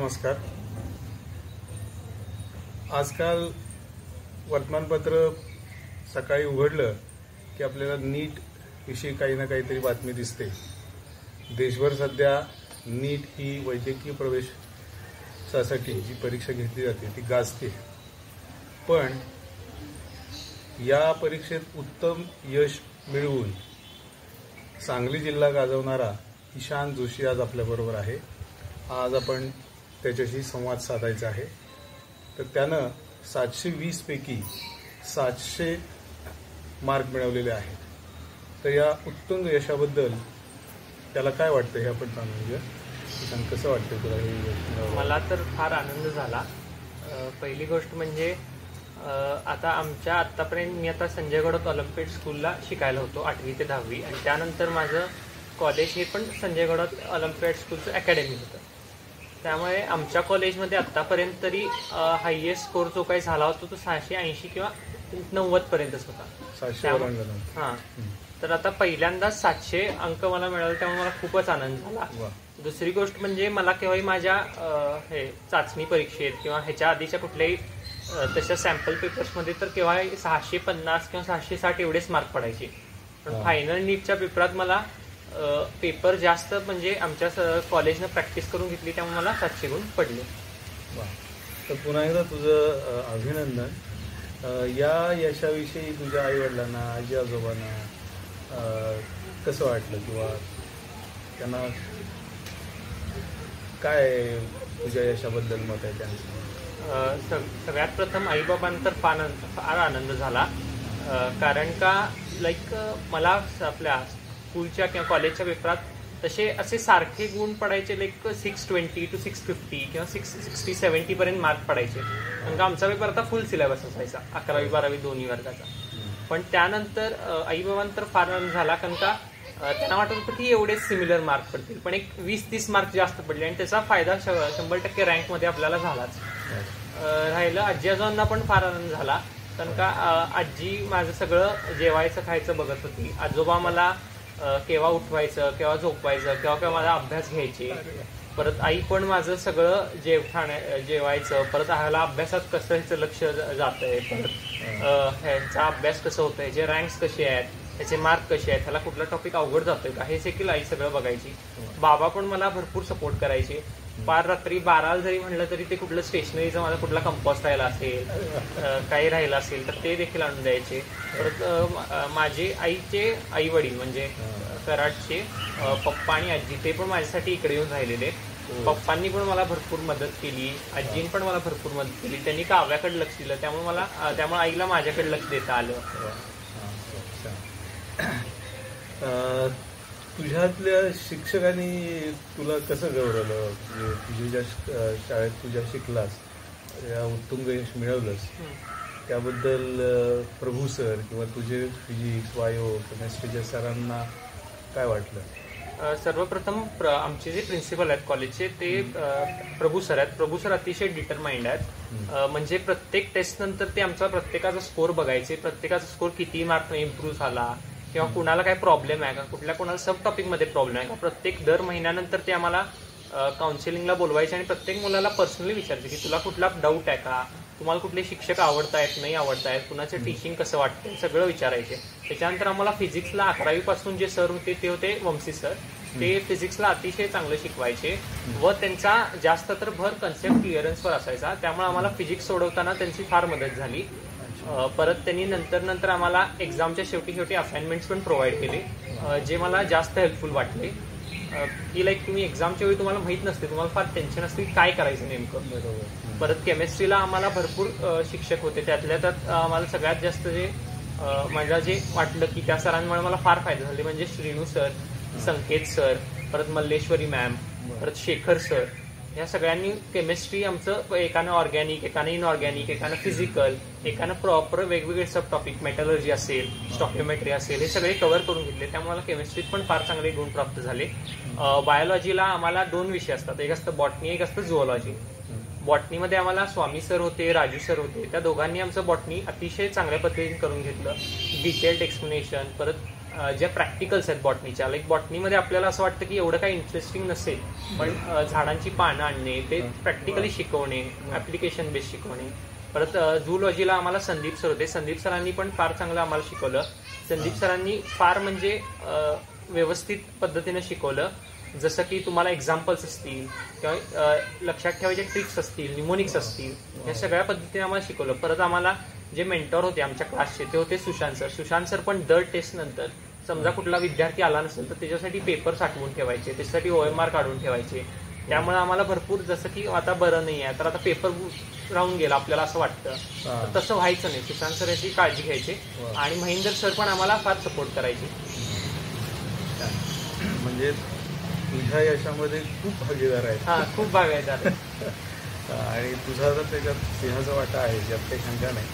नमस्कार. आजकाल वर्तमानपत्र सकाळी उघडलं की आपल्याला नीट विषयी काही ना काहीतरी बातमी दिसते. देशभर सध्या नीट ही वैद्यकीय प्रवेशासाठी जी परीक्षा घेतली जाते ती गाजते. पण या परीक्षेत उत्तम यश मिळवून सांगली जिल्हा गाजवणारा ईशान जोशी आज आपल्याबरोबर आहे. आज आपण त्याच्याशी संवाद साधायचा आहे. तर त्यानं 720 पैकी 700 मार्क मिळवलेले आहेत. तर या उत्तुंग यशाबद्दल त्याला काय वाटतं हे आपण जाणून घेऊया. ईशान, कसं वाटतं तुला हे यश? मला तर फार आनंद झाला. पहिली गोष्ट म्हणजे आता आत्तापर्यंत मी आता संजय घोडावत ऑलिम्पिक स्कूलला शिकायला होतो 8वी ते 10वी, आणि त्यानंतर माझं कॉलेज हे पण संजय घोडावत ऑलिम्पिक स्कूलचं अकॅडमी होतं. त्यामुळे आमच्या कॉलेजमध्ये आत्तापर्यंत तरी हायएस्ट स्कोर जो काही झाला होता तो 680 किंवा 90 पर्यंतच होता. हां, तर आता पहिल्यांदाच 700 अंक मला मिळाले, त्यामुळे मला खूपच आनंद झाला. दुसरी गोष्ट म्हणजे मला केव्हाही माझ्या हे चाचणी परीक्षेत किंवा ह्याच्या आधीच्या कुठल्याही तशा सॅम्पल पेपर्समध्ये तर केव्हाही 650 किंवा 660 एवढेच मार्क पडायचे. पण फायनल नीटच्या पेपरात मला पेपर जास्त म्हणजे आमच्या कॉलेजनं प्रॅक्टिस करून घेतली, त्यामुळे मला 700 गुण पडले. तर पुन्हा एकदा तुझं अभिनंदन. या यशाविषयी तुझ्या आईवडिलांना, आजी आजोबांना कसं वाटलं किंवा त्यांना काय तुझ्या यशाबद्दल मत आहे त्यांचं? सगळ्यात प्रथम आईबाबांना तर फार आनंद झाला. कारण का मला आपल्या स्कूलच्या किंवा कॉलेजच्या पेपरात तसे असे सारखे गुण पडायचे, 620 to 650 किंवा 660-70 पर्यंत मार्क पडायचे. कारण का आमचा पेपर आता फुल सिलेबस असायचा 11वी 12वी दोन्ही वर्गाचा. पण त्यानंतर आईबाबांना तर फार आनंद झाला, कारण का त्यांना वाटत होतं की एवढेच सिमिलर मार्क पडतील, पण एक 20-30 मार्क जास्त पडले आणि त्याचा फायदा 100% रँकमध्ये आपल्याला झालाच. राहिलं आजी आजोबांना पण फार आनंद झाला, कारण का आजी माझं सगळं जेवायचं खायचं बघत होती. आजोबा मला केव्हा उठवायचं, केव्हा झोपवायचं, केव्हा माझा अभ्यास घ्यायचे. परत आई पण माझं सगळं जेवायचं, परत ह्याला अभ्यासात कसं ह्याचं लक्ष जातंय, परत ह्याचा अभ्यास कसं होतंय, ह्याचे रँक्स कसे आहेत, ह्याचे मार्क कसे आहेत, ह्याला कुठला टॉपिक अवघड जातोय का, हे देखील आई सगळं बघायची. बाबा पण मला भरपूर सपोर्ट करायचे. पार रात्री 12 जरी म्हणलं तरी ते कुठलं स्टेशनरीचं माझा कुठला कंपॉस राहिला असेल, काही राहिलं असेल तर ते देखील आणून द्यायचे. परत माझे आईचे आई वडील म्हणजे कराडचे पप्पा आणि आजी, ते पण माझ्यासाठी इकडे येऊन राहिलेले. पप्पांनी पण मला भरपूर मदत केली, आजीने पण मला भरपूर मदत केली. त्यांनी काव्याकडे लक्ष दिलं, त्यामुळे आईला माझ्याकडे लक्ष देता आलं. तुझ्यातल्या शिक्षकांनी तुला कसं गौरवलं? तुझी ज्या शाळेत तुझ्या शिकलास, या उत्तुंग यश मिळवलंस, त्याबद्दल प्रभू सर किंवा तुझे फिजिक्स, बायो, केमिस्ट्रीच्या सरांना काय वाटलं? सर्वप्रथम आमचे जे प्रिन्सिपल आहेत कॉलेजचे ते प्रभू सर आहेत. प्रभू सर अतिशय डिटरमाइंड आहेत. म्हणजे प्रत्येक टेस्ट नंतर ते आमचा प्रत्येकाचा स्कोर बघायचे, प्रत्येकाचा स्कोर किती मार्क इम्प्रूव्ह झाला किंवा कुणाला काय प्रॉब्लेम आहे का, कोणाला सब टॉपिकमध्ये प्रॉब्लेम आहे का, प्रत्येक दर महिन्यानंतर ते आम्हाला काउन्सिलिंगला बोलवायचे आणि प्रत्येक मुलाला पर्सनली विचारायचे की तुला कुठला डाऊट आहे का, तुम्हाला कुठले शिक्षक आवडतायत नाही आवडतायत, कुणाचं टीचिंग कसं वाटतंय, सगळं विचारायचे. त्याच्यानंतर आम्हाला फिजिक्सला 11वी पासून जे सर होते ते होते वंशी सर. ते फिजिक्सला अतिशय चांगलं शिकवायचे व त्यांचा जास्त तर भर कन्सेप्ट क्लिअरन्सवर असायचा, त्यामुळे आम्हाला फिजिक्स सोडवताना त्यांची फार मदत झाली. परत त्यांनी नंतर आम्हाला एक्झामच्या शेवटी असाइनमेंट्स पण प्रोव्हाइड केले, जे मला जास्त हेल्पफुल वाटले. की तुम्ही एक्झामच्या वेळी तुम्हाला माहित नसते, तुम्हाला फार टेन्शन असते काय करायचं नेमकं. परत केमिस्ट्रीला आम्हाला भरपूर शिक्षक होते, त्यातल्या त्यात आम्हाला सगळ्यात जास्त मला जे वाटलं की त्या सरांमुळे मला फार फायदा झाले म्हणजे श्रीनू सर, संकेत सर, परत मल्लेश्वरी मॅम, परत शेखर सर, या सगळ्यांनी केमिस्ट्री आमचं एकानं ऑर्गॅनिक, एकानं इनऑर्गॅनिक, एकानं फिजिकल, एकानं प्रॉपर वेगवेगळे सब टॉपिक, मेटलर्जी असेल, स्टॉकिओमेट्री असेल, हे सगळे कव्हर करून घेतले. त्यामुळे मला केमिस्ट्रीत पण फार चांगले गुण प्राप्त झाले. बायोलॉजीला आम्हाला 2 विषय असतात, एक असतं बॉटनी, एक असतं झुओलॉजी. बॉटनीमध्ये आम्हाला स्वामी सर होते, राजू सर होते, त्या दोघांनी आमचं बॉटनी अतिशय चांगल्या पद्धतीने करून घेतलं. डिटेल्ड एक्सप्लेनेशन, परत ज्या प्रॅक्टिकल्स आहेत बॉटनीच्या, लाईक बॉटनीमध्ये आपल्याला असं वाटतं की एवढं काही इंटरेस्टिंग नसेल, पण झाडांची पानं आणणे, ते प्रॅक्टिकली शिकवणे, ऍप्लिकेशन बेस्ड शिकवणे. परत झूलॉजीला आम्हाला संदीप सर होते. संदीप सरांनी पण फार चांगलं आम्हाला शिकवलं. संदीप सरांनी फार म्हणजे व्यवस्थित पद्धतीनं शिकवलं. जसं की तुम्हाला एक्झाम्पल्स असतील किंवा लक्षात ठेवायचे ट्रिक्स असतील, निमोनिक्स असतील, या सगळ्या पद्धतीने आम्हाला शिकवलं. परत आम्हाला जे मेंटॉर होते आमच्या क्लासचे ते होते सुशांत सर. सुशांत सर पण दर टेस्ट नंतर समजा कुठला विद्यार्थी आला नसेल तर त्याच्यासाठी पेपर साठवून ठेवायचे, त्याच्यासाठी OMR काढून ठेवायचे. त्यामुळे आम्हाला भरपूर, जसं की आता बरं नाही आहे तर आता पेपर राहून गेला आपल्याला असं वाटतं, तर तसं व्हायचं नाही. सुशांत सर याची काळजी घ्यायचे आणि महेंदर सर पण आम्हाला फार सपोर्ट करायचे. म्हणजे तुझ्या यशामध्ये खूप भागीदार आहेत. हा, खूप भागीदार आहे. आणि तुझा जर त्याच्यात सिंहाचा वाटा आहे, ज्यात काही शंका नाही.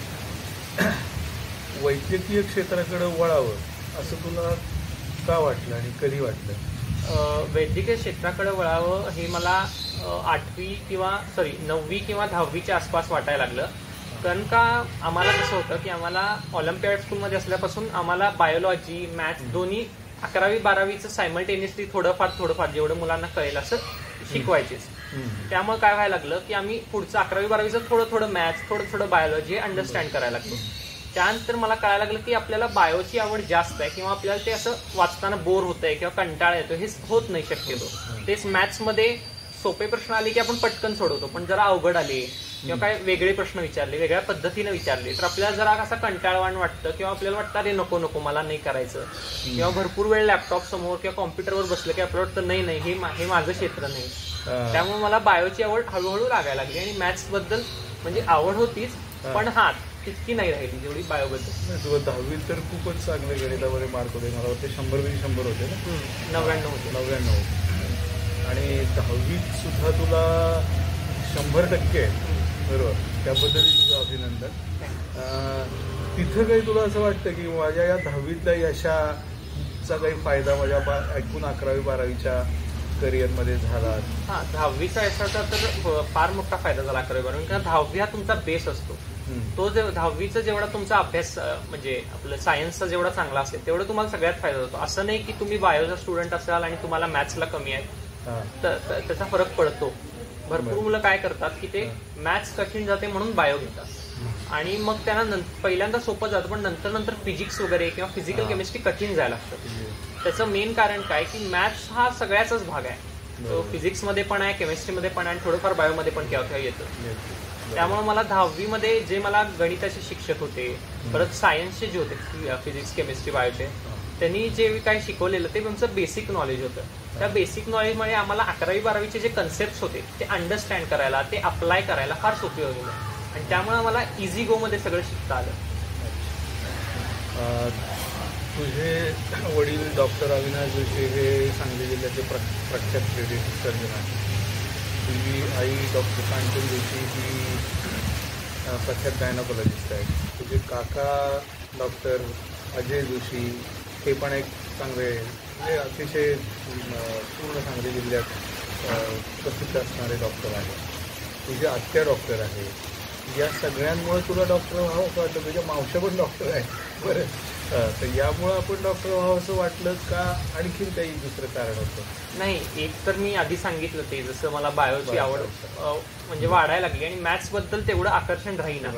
वैद्यकीय क्षेत्राकडे वळावं असं तुला का वाटलं आणि कधी वाटलं? वैद्यकीय क्षेत्राकडे वळावं हे मला 9वी किंवा 10वीच्या आसपास वाटायला लागलं. कारण का आम्हाला कसं होतं की आम्हाला ऑलिम्पियाड स्कूलमध्ये असल्यापासून आम्हाला बायोलॉजी, मॅथ्स दोन्ही 11वी 12वीचं सायमल्टेनियसली थोडंफार जेवढं मुलांना कळेल असं शिकवायचेच. त्यामुळे काय व्हायला लागलं की आम्ही पुढचं 11वी 12वीचं थोडं मॅथ्स, थोडं बायोलॉजी अंडरस्टँड करायला लागलो. त्यानंतर मला कळायला लागलं की आपल्याला बायोची आवड जास्त आहे किंवा आपल्याला ते असं वाचताना बोर होतंय किंवा कंटाळा येतो, हे होत नाही शक्यतो. तेच मॅथ्समध्ये सोपे प्रश्न आले की आपण पटकन सोडवतो, पण जरा अवघड आले किंवा काय वेगळे प्रश्न विचारले, वेगळ्या पद्धतीने विचारले तर आपल्याला जरा असं कंटाळवाण वाटतं किंवा आपल्याला वाटतं अरे नको मला नाही करायचं. किंवा भरपूर वेळ लॅपटॉप समोर किंवा कॉम्प्युटरवर बसलं की आपल्याला वाटतं नाही हे माझं क्षेत्र नाही. त्यामुळे मला बायोची आवड हळूहळू लागायला लागली आणि मॅथ्स बद्दल म्हणजे आवड होतीच, पण हा तितकी नाही राहिली जेवढी बायोबद्दल. तुला 10वीत तर खूपच चांगले गणितामध्ये मार्क होते. मला वाटते 100 होते ना? 99 होते. 99 होते. आणि 10वीत सुद्धा तुला 100% बरोबर, त्याबद्दल तुझं अभिनंदन. तिथं काही तुला असं वाटतं की माझ्या या 10वीतल्या यशाचा काही फायदा माझ्या ऐकून 11वी 12वीच्या करिअरमध्ये झाला? हा, 10वीचा यशाचा तर फार मोठा फायदा झाला 11वी 12वी. कारण 10वी हा तुमचा बेस असतो. तो 10वीचा जेवढा तुमचा अभ्यास म्हणजे आपलं सायन्सचा जेवढा चांगला असेल तेवढं तुम्हाला सगळ्यात फायदा होतो. असं नाही की तुम्ही बायोचा स्टुडंट असाल आणि तुम्हाला मॅथ्सला कमी आहे, त्याचा फरक पडतो. भरपूर मुलं काय करतात की ते मॅथ्स कठीण जाते म्हणून बायो घेतात आणि मग त्यांना पहिल्यांदा सोपं जातं, पण नंतर फिजिक्स वगैरे किंवा फिजिकल केमिस्ट्री कठीण जायला लागतं. त्याचं मेन कारण काय की मॅथ्स हा सगळ्याचाच भाग आहे. तो फिजिक्समध्ये पण आहे, केमिस्ट्रीमध्ये पण आहे आणि थोडंफार बायोमध्ये पण केव्हा येतं. त्यामुळे मला 10वीमध्ये जे मला गणिताचे शिक्षक होते, परत सायन्सचे जे होते फिजिक्स केमिस्ट्री बायोचे, त्यांनी जे काही शिकवलेलं ते तुमचं बेसिक नॉलेज होतं. त्या बेसिक नॉलेजमुळे आम्हाला 11वी 12वीचे जे कन्सेप्ट होते ते अंडरस्टँड करायला, ते अप्लाय करायला फार सोपे होईल आणि त्यामुळे मला इझी गो मध्ये सगळं शिकता आलं. तुझे वडील डॉक्टर अविनाश जोशी हे सांगली जिल्ह्याचे प्रख्यात पेडियाट्रिक सर्जन आहेत. तुझी आई डॉक्टर कांचन जोशी ही प्रख्यात गायनोकॉलॉजिस्ट आहेत. तुझे काका डॉक्टर अजय जोशी हे पण एक चांगले म्हणजे अतिशय पूर्ण सांगली जिल्ह्यात प्रसिद्ध असणारे डॉक्टर आहेत. तुझी आत्या डॉक्टर आहे. या सगळ्यांमुळे तुला डॉक्टर व्हावं असं वाटलं. तुझ्या मावश्या पण डॉक्टर आहेत. बरं, तर यामुळे आपण डॉक्टर व्हावं असं वाटलं का आणखीन काही दुसरं कारण होतं? नाही, एक तर मी आधी सांगितलं ते जसं मला बायोची आवड म्हणजे वाढायला लागली आणि मॅथ्स बद्दल तेवढं आकर्षण राहीना.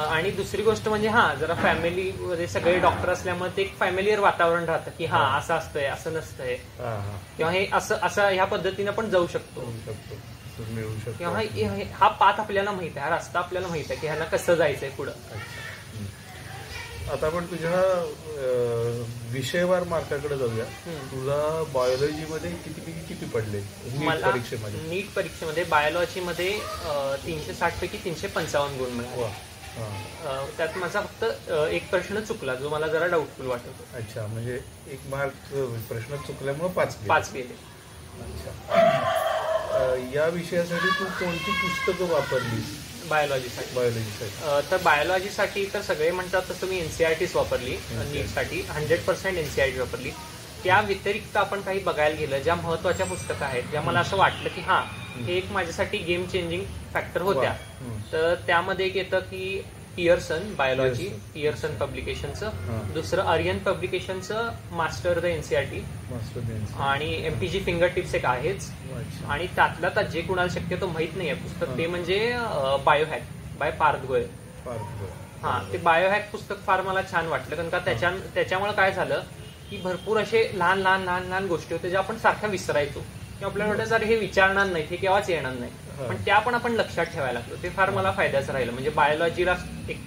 आणि दुसरी गोष्ट म्हणजे जरा फॅमिलीमध्ये सगळे डॉक्टर असल्यामुळे ते एक फॅमिलीयर वातावरण राहतं की असं असतंय, असं नसतंय किंवा हे असं ह्या पद्धतीनं पण जाऊ शकतो किंवा हा पाथ आपल्याला माहित आहे, हा रस्ता आपल्याला माहित आहे की ह्याला कसं जायचंय पुढं. आता आपण तुझ्या विषयवार मार्काकडे जाऊया. तुला बायोलॉजीमध्ये किती पडले परीक्षेमध्ये? नीट परीक्षेमध्ये बायोलॉजीमध्ये 360 पैकी 355 गुण मिळाले. त्यात माझा फक्त एक प्रश्न चुकला जो मला जरा डाऊटफुल वाटत होता. अच्छा, म्हणजे एक मार्क प्रश्न चुकल्यामुळे 5 गेले. अच्छा, या विषयासाठी तू कोणती पुस्तकं वापरलीस? बायोलॉजीसाठी तर बायोलॉजीसाठी तर सगळे म्हणतात तसं मी एनसीईआरटीच वापरली. नीटसाठी 100% एनसीईआरटी वापरली. त्या व्यतिरिक्त आपण काही बघायला गेलं ज्या महत्वाच्या पुस्तकं आहेत, ज्या मला असं वाटलं की हे एक माझ्यासाठी गेम चेंजिंग फॅक्टर होत्या, तर त्यामध्ये एक येतं की पियर्सन बायोलॉजी, Pearson. पियर्सन पब्लिकेशनचं. हा. दुसरं आर्यन पब्लिकेशनचं मास्टर द एनसीआरटी, आणि एमटीजी फिंगर टिप्स एक आहेच. आणि त्यातला तर जे कुणाला शक्यतो माहित नाहीये पुस्तक ते म्हणजे बायोहॅक बाय पार्थ गोयल. हा, ते बायोहॅक पुस्तक फार मला छान वाटलं, कारण का त्याच्यामुळे काय झालं की भरपूर असे लहान लहान लहान लहान गोष्टी होत्या ज्या आपण सारख्या विसरायचो, की आपल्याला वाटायचं अरे हे विचारणार नाही, हे केव्हाच येणार नाही, पण त्या पण आपण लक्षात ठेवायला लागलो. ते फार मला फायद्याचं राहिलं. म्हणजे बायोलॉजीला एक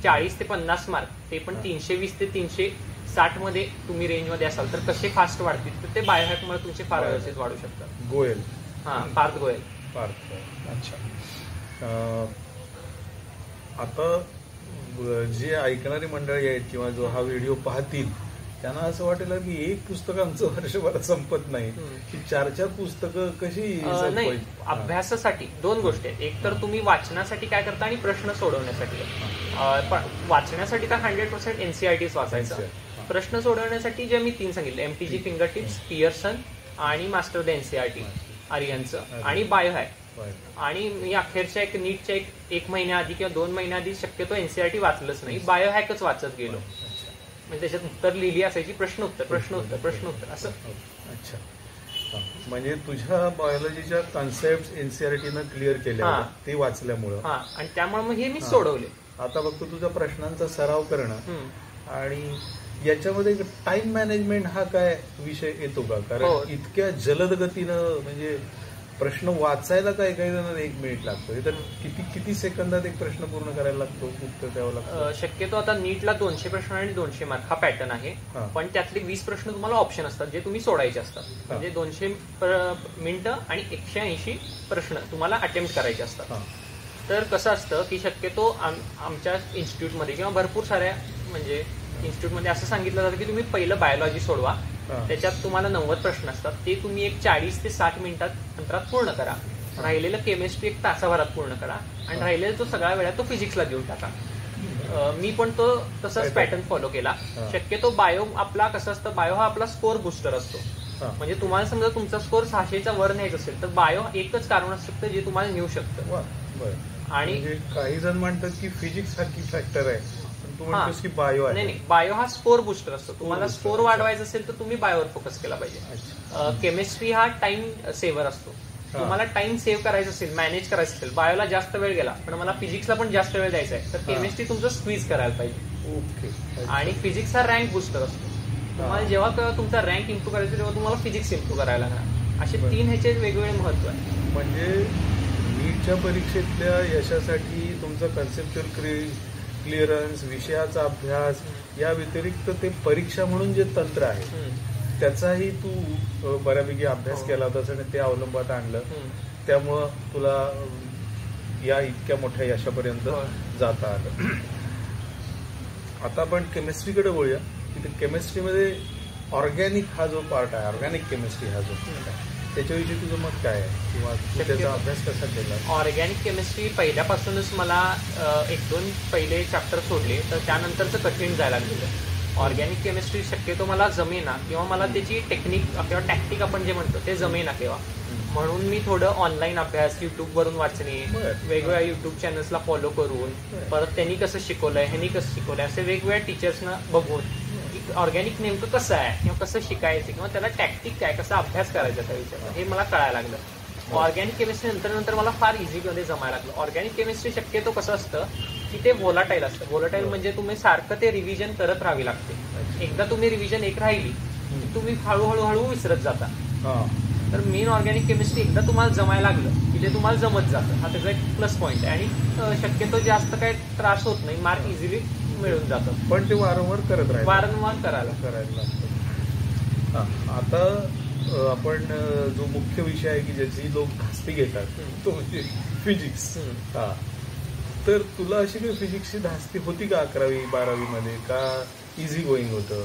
40 ते 50 मार्क, ते पण 320 ते 360 मध्ये तुम्ही रेंजमध्ये असाल तर कसे फास्ट वाढतील, तर ते बायोहॅकमुळे तुमचे फार व्यवस्थित वाढू शकतात. गोयल, हा, पार्थ गोयल. अच्छा. आता जे ऐकणारी मंडळी आहेत किंवा जो हा व्हिडिओ पाहतील त्यांना असं वाटेल की एक पुस्तक आमचं वर्षभरात संपत नाही, की 4-4 पुस्तकं कशी नाही. अभ्यासासाठी 2 गोष्टी आहेत. एक तर तुम्ही वाचनासाठी काय करता आणि प्रश्न सोडवण्यासाठी. वाचण्यासाठी तर 100% एनसीआरटीच वाचायचं. प्रश्न सोडवण्यासाठी जे मी 3 सांगितले, एमटीजी फिंगर टिप्स, पियर्सन आणि मास्टर द एनसीआरटी आर्यनचं, आणि बायोहॅक. आणि मी अखेरच्या नीटच्या एक महिन्याआधी किंवा 2 महिन्याआधी शक्यतो एनसीआरटी वाचलंच नाही, बायोहॅकच वाचत गेलो. म्हणजे त्याच्यात उत्तर लिहिली असायची, प्रश्न उत्तर असं. अच्छा. म्हणजे तुझ्या बायोलॉजीच्या कॉन्सेप्ट एनसीआरटीनं क्लिअर केल्या ते वाचल्यामुळं, आणि त्यामुळे मग हे मी सोडवले. आता फक्त तुझ्या प्रश्नांचा सराव करणं. आणि याच्यामध्ये टाइम मॅनेजमेंट हा काय विषय येतो का? कारण इतक्या जलद गतीनं म्हणजे प्रश्न वाचायला काही जण 1 मिनिट लागतो, तर किती सेकंदात एक प्रश्न पूर्ण करायला लागतो, उत्तर द्यावं लागतं? शक्यतो आता नीटला 200 प्रश्न आणि 200 मार्क हा पॅटर्न आहे, पण त्यातले 20 प्रश्न तुम्हाला ऑप्शन असतात जे तुम्ही सोडायचे असतात. म्हणजे 200 मिनिटं आणि 180 प्रश्न तुम्हाला अटेम्प्ट करायचे असतात. तर कसं असतं की शक्यतो आमच्या इन्स्टिट्यूटमध्ये किंवा भरपूर साऱ्या म्हणजे इन्स्टिट्यूटमध्ये असं सांगितलं जातं की तुम्ही पहिलं बायोलॉजी सोडवा, त्याच्यात तुम्हाला 90 प्रश्न असतात, ते तुम्ही एक 40 ते 60 मिनिटात अंतरात पूर्ण करा. राहिलेलं केमिस्ट्री 1 तासाभरात पूर्ण करा, आणि राहिलेला तो सगळा वेळा तो फिजिक्सला देऊन टाका. मी पण तो तसाच पॅटर्न फॉलो केला. शक्यतो बायो आपला कसं असतं, बायो हा आपला स्कोर बुस्टर असतो. म्हणजे तुम्हाला समजा तुमचा स्कोर 600च्या वर न्यायचा असेल तर बायो एकच कारण असू शकतं जे तुम्हाला नेऊ शकतं. आणि काही जण म्हणतात की फिजिक्स हा की फॅक्टर आहे, बायो नाही, बायो हा स्कोर बुस्टर असतो. तुम्हाला स्कोर वाढवायचा असेल तर तुम्ही बायोवर फोकस केला पाहिजे. केमिस्ट्री हा टाइम सेव्हर असतो. तुम्हाला टाइम सेव्ह करायचा असेल, मॅनेज करायचं असेल, बायोला जास्त वेळ गेला पण मला फिजिक्सला पण जास्त वेळ द्यायचा आहे, तर केमिस्ट्री तुमचं स्क्वीज करायला पाहिजे. आणि फिजिक्स हा रँक बुस्टर असतो. तुम्हाला जेव्हा तुमचा रँक इम्प्रूव्ह करायचा तेव्हा तुम्हाला फिजिक्स इम्प्रूव्ह करायला लागणार. असे 3 ह्याचे वेगवेगळे महत्व आहे. म्हणजे नीटच्या परीक्षेतल्या यशासाठी तुमचं कन्सेप्च्युअल क्लिअरन्स, विषयाचा अभ्यास या व्यतिरिक्त ते परीक्षा म्हणून जे तंत्र आहे त्याचाही तू बऱ्यापैकी अभ्यास केला होतास आणि ते अवलंबात आणलं, त्यामुळं तुला या इतक्या मोठ्या यशापर्यंत जाता आलं. आता आपण केमिस्ट्रीकडे बोलूया. की केमिस्ट्रीमध्ये ऑर्गॅनिक हा जो पार्ट आहे, ऑर्गॅनिक केमिस्ट्री हा जो पार्ट आहे, त्याच्याविषयी तुझं मत काय आहे किंवा त्याचा अभ्यास कसा केला? ऑर्गॅनिक केमिस्ट्री पहिल्यापासूनच मला 1-2 पहिले चॅप्टर सोडले, तर त्यानंतरचं कठीण जायला लागलेलं. ऑर्गॅनिक केमिस्ट्री शक्यतो मला जमेना, किंवा मला त्याची टेक्निक किंवा टॅक्टिक आपण जे म्हणतो ते जमेना केव्हा. म्हणून मी थोडं ऑनलाईन अभ्यास, युट्यूबवरून वाचणे, वेगवेगळ्या युट्यूब चॅनल्सला फॉलो करून, परत त्यांनी कसं शिकवलंय, ह्यांनी कसं शिकवलंय, असे वेगवेगळ्या टीचर्सना बघून ऑर्गॅनिक नेमकं कसं आहे किंवा कसं शिकायचं किंवा त्याला टॅक्टिक काय, कसा अभ्यास करायचा त्या विषयाचा, हे मला कळायला लागलं. ऑर्गॅनिक केमिस्ट्री नंतर मला फार इझीमध्ये जमायला लागलं. ऑर्गॅनिक केमिस्ट्री शक्यतो कसं असतं की ते व्होलाटाईल असतं. व्होलाटाईल म्हणजे तुम्ही सारखं ते रिव्हिजन करत राहावी लागते. एकदा तुम्ही रिव्हिजन राहिली की तुम्ही हळूहळू विसरत जाता. तर मेन ऑर्गॅनिक केमिस्ट्री एकदा तुम्हाला जमायला लागलं की ते तुम्हाला जमत जातं. हा त्याचा एक प्लस पॉईंट आहे. आणि शक्यतो जास्त काही त्रास होत नाही, मार्क इझिली मिळून जातं. पण ते वारंवार वारंवार करायला लागतं. आता आपण जो मुख्य विषय आहे की ज्याची लोक धास्ती घेतात तो म्हणजे फिजिक्स. तर तुला अशी काही फिजिक्सची धास्ती होती का 11वी-12वी मध्ये, का इझी गोईंग होतं?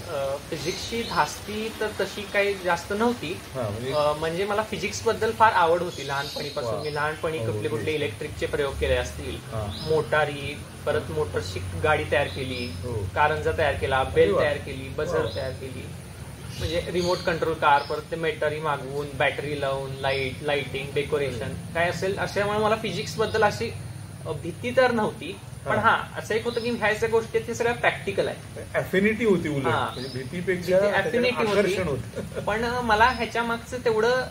फिजिक्सची धास्ती तर तशी काही जास्त नव्हती. म्हणजे मला फिजिक्स बद्दल फार आवड होती लहानपणीपासून. मी लहानपणी कुठले इलेक्ट्रिकचे प्रयोग केले असतील, मोटारी, परत मोटरची गाडी तयार केली, कारंजा तयार केला, बेल तयार केली, बझर तयार केली, म्हणजे रिमोट कंट्रोल कार, परत ते मेटरी मागवून बॅटरी लावून लाइटिंग डेकोरेशन काय असेल. अशामुळे मला फिजिक्स बद्दल अशी भीती तर नव्हती, पण हा असं एक होतं की ह्या ज्या गोष्टी आहेत ते सगळ्या प्रॅक्टिकल आहे. अफिनिटी होती उलट, म्हणजे भीतीपेक्षा अफिनिटी आकर्षण होती. होतं. पण मला ह्याच्या मागचं तेवढं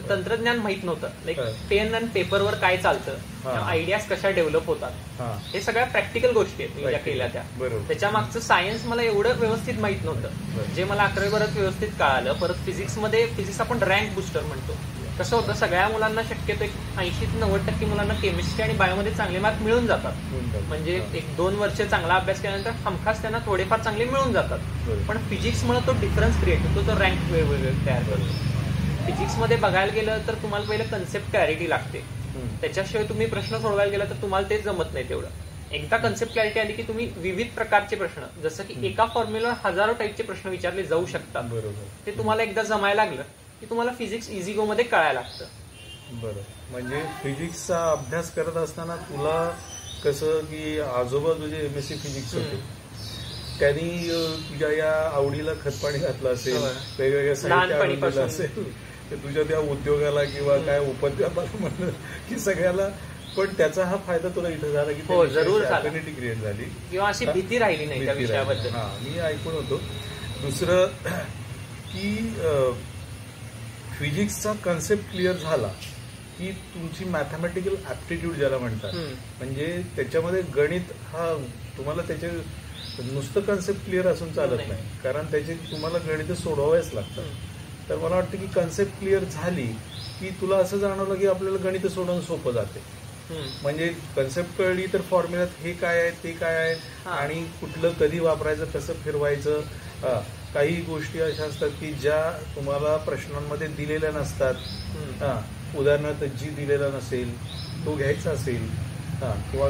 तंत्रज्ञान माहित नव्हतं. लाईक पेन आणि पेपरवर काय चालतं, आयडियाज कशा डेव्हलप होतात, हे सगळ्या प्रॅक्टिकल गोष्टी आहेत मी ज्या केल्या त्या. त्याच्या मागचं सायन्स मला एवढं व्यवस्थित माहित नव्हतं, जे मला 11वी परत व्यवस्थित कळालं. परत फिजिक्स आपण रँक बुस्टर म्हणतो. कसं होतं, सगळ्या मुलांना शक्यतो 80 ते 90% मुलांना केमिस्ट्री आणि बायोमध्ये चांगले मार्क मिळून जातात. म्हणजे 1-2 वर्ष चांगला अभ्यास केल्यानंतर हमखास त्यांना थोडेफार चांगले मिळून जातात. पण फिजिक्समुळे तो डिफरन्स क्रिएट होतो, तो रँक वेगवेगळे तयार करतो. फिजिक्समध्ये बघायला गेलं तर तुम्हाला पहिलं कन्सेप्ट क्लॅरिटी लागते. त्याच्याशिवाय तुम्ही प्रश्न सोडवायला गेला तर तुम्हाला ते जमत नाही तेवढं. एकदा कन्सेप्ट क्लॅरिटी आली की तुम्ही विविध प्रकारचे प्रश्न, जसं की एका फॉर्म्युलावर हजारो टाईपचे प्रश्न विचारले जाऊ शकतात. ते तुम्हाला एकदा जमायला लागलं की तुम्हाला फिजिक्स इझी गो मध्ये कळायला लागतं. बरं, म्हणजे फिजिक्सचा अभ्यास करत असताना तुला कसं की आजोबा तुझे MSc फिजिक्स होते, त्यांनी तुझ्या या आवडीला खतपाणी घातलं असेल, वेगवेगळ्या साहित्य असेल, तुझ्या त्या उद्योगाला किंवा काय उपद्व्यापाला म्हणलं की सगळ्याला. पण त्याचा हा फायदा तुला इथं झाला की जरूर अफिनिटी क्रिएट झाली किंवा अशी भीती राहिली नाही त्या विषयाबद्दल. मी ऐकून होतो. दुसरं की फिजिक्सचा कन्सेप्ट क्लिअर झाला की तुमची मॅथमॅटिकल ऍप्टिट्यूड ज्याला म्हणतात, म्हणजे त्याच्यामध्ये गणित हा तुम्हाला त्याचे नुसतं कन्सेप्ट क्लिअर असून चालत नाही, कारण त्याचे तुम्हाला गणित सोडवावेच लागतात. तर मला वाटतं की कन्सेप्ट क्लिअर झाली की तुला असं जाणवलं की आपल्याला गणित सोडवणं सोपं जाते. म्हणजे कन्सेप्ट कळली तर फॉर्म्युल्यात हे काय आहे ते काय आहे आणि कुठलं कधी वापरायचं, कसं फिरवायचं. काही गोष्टी अशा असतात की ज्या तुम्हाला प्रश्नांमध्ये दिलेल्या नसतात. उदाहरणार्थ जी दिलेला नसेल तो घ्यायचा असेल, किंवा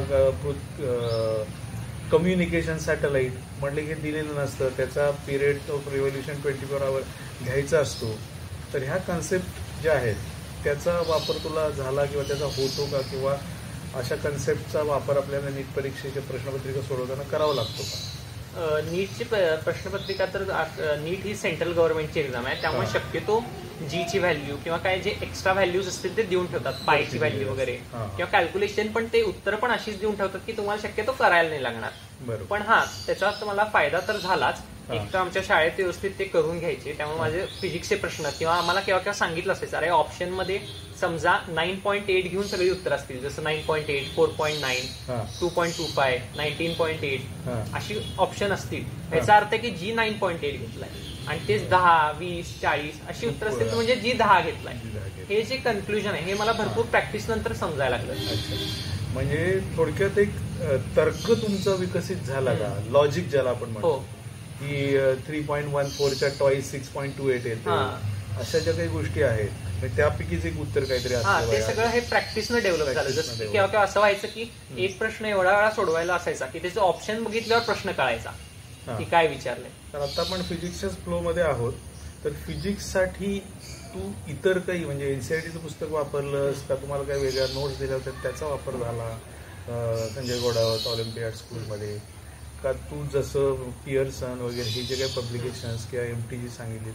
कम्युनिकेशन सॅटेलाइट म्हटले की दिलेलं नसतं, त्याचा पिरियड ऑफ रिव्होल्युशन 24 आवर घ्यायचा असतो. तर ह्या कन्सेप्ट ज्या आहेत त्याचा वापर तुला झाला किंवा त्याचा होतो का, किंवा अशा कन्सेप्टचा वापर आपल्याला नीट परीक्षेच्या प्रश्नपत्रिका सोडवताना करावा लागतो का? नीटची प्रश्नपत्रिका तर नीट ही सेंट्रल गव्हर्नमेंटची एक्झाम आहे, त्यामुळे शक्यतो जीची व्हॅल्यू किंवा काय जे एक्स्ट्रा व्हॅल्यूज असतील ते देऊन ठेवतात, पायची व्हॅल्यू वगैरे किंवा कॅल्क्युलेशन, पण ते उत्तर पण अशीच देऊन ठेवतात की तुम्हाला शक्यतो करायला नाही लागणार. पण त्याचा मला फायदा तर झालाच. एक तर आमच्या शाळेत व्यवस्थित ते करून घ्यायचे, त्यामुळे माझे फिजिक्सचे प्रश्न किंवा आम्हाला केव्हा केव्हा सांगितलं असायचं, अरे ऑप्शन मध्ये समजा 9.8 घेऊन सगळी उत्तर असतील, जसं 9.8, 4.9, 2.25, 19.8 अशी ऑप्शन असतील. याचा अर्थ आहे की जी 9.8 घेतलाय आणि तेच 10, 20, 40 अशी उत्तर असतील, म्हणजे जी 10 घेतलाय. हे जे कन्क्लुजन आहे हे मला भरपूर प्रॅक्टिस नंतर समजायला लागलं. म्हणजे थोडक्यात एक तर्क तुमचा विकसित झाला का, लॉजिक ज्याला आपण म्हणतो की 3.14च्या टॉईस 6.28 येते, अशा ज्या काही गोष्टी आहेत त्यापैकीच एक उत्तर काहीतरी असतं. ते सगळं हे प्रॅक्टिसनं डेव्हलप झालं. जसं केव्हा केव्हा असं व्हायचं की एक प्रश्न एवढा वेळा सोडवायला असायचा की त्याचं ऑप्शन बघितल्यावर प्रश्न कळायचा की काय विचारलंय. तर आता आपण फिजिक्सच्या फ्लो मध्ये आहोत, तर फिजिक्ससाठी तू इतर काही म्हणजे एनसीईआरटीचं पुस्तक वापरलंस का, तुम्हाला काही वेगळ्या नोट्स दिल्या होत्या त्याचा वापर झाला संजय घोडावत ऑलिम्पियाड स्कूलमध्ये, का तू जसं पियर्सन वगैरे हे जे काही पब्लिकेशन्स किंवा MTG सांगितली